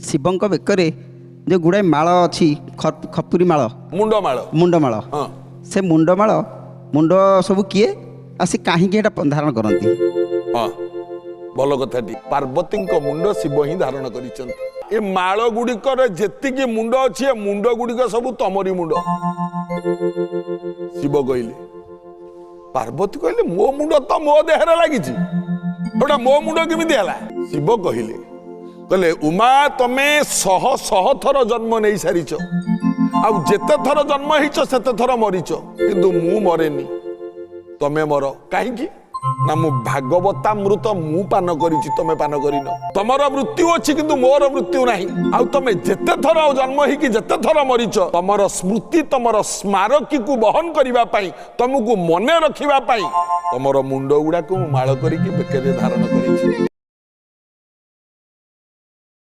ଶିବଙ୍କ ବେକରେ ଯେଉଁ ଗୁଡ଼ାଏ ମାଳ ଅଛି ଖପୁରୀ ମାଳ ମୁଣ୍ଡମାଳ ହଁ ସେ ମୁଣ୍ଡ ସବୁ କିଏ ଆଉ ସେ କାହିଁକି ଏଇଟା ଧାରଣ କରନ୍ତି? ହଁ ଭଲ କଥାଟି। ପାର୍ବତୀଙ୍କ ମୁଣ୍ଡ ଶିବ ହିଁ ଧାରଣ କରିଛନ୍ତି। ଏ ମାଳ ଗୁଡ଼ିକର ଯେତିକି ମୁଣ୍ଡ ଅଛି ଏ ମୁଣ୍ଡ ଗୁଡ଼ିକ ସବୁ ତମରି ମୁଣ୍ଡ। ଶିବ କହିଲେ, ପାର୍ବତୀ କହିଲେ ମୋ ମୁଣ୍ଡ ତ ମୋ ଦେହରେ ଲାଗିଛି, ଏଟା ମୋ ମୁଣ୍ଡ କେମିତି ହେଲା? ଶିବ କହିଲେ ଉମା ତମେ ଶହ ଶହ ଥର ଜନ୍ମ ନେଇ ସାରିଛ, ଆଉ ଯେତେ ଥର ଜନ୍ମ ହେଇଛ ସେତେ ଥର ମରିଛ, କିନ୍ତୁ ମୁଁ ମରେନି, ତମେ ମର। କାହିଁକି ନା ମୁଁ ଭାଗବତାମୃତ ମୁଁ ପାନ କରିଛି, ତମେ ପାନ କରିନ। ତମର ମୃତ୍ୟୁ ଅଛି କିନ୍ତୁ ମୋର ମୃତ୍ୟୁ ନାହିଁ। ଆଉ ତମେ ଯେତେ ଥର ଜନ୍ମ ହେଇକି ଯେତେ ଥର ମରିଛ, ତମର ସ୍ମୃତି ତମର ସ୍ମାରକୀକୁ ବହନ କରିବା ପାଇଁ, ତମକୁ ମନେ ରଖିବା ପାଇଁ ତମର ମୁଣ୍ଡ ଗୁଡାକୁ ମୁଁ ମାଳ କରିକି ବେକରେ ଧାରଣ କରି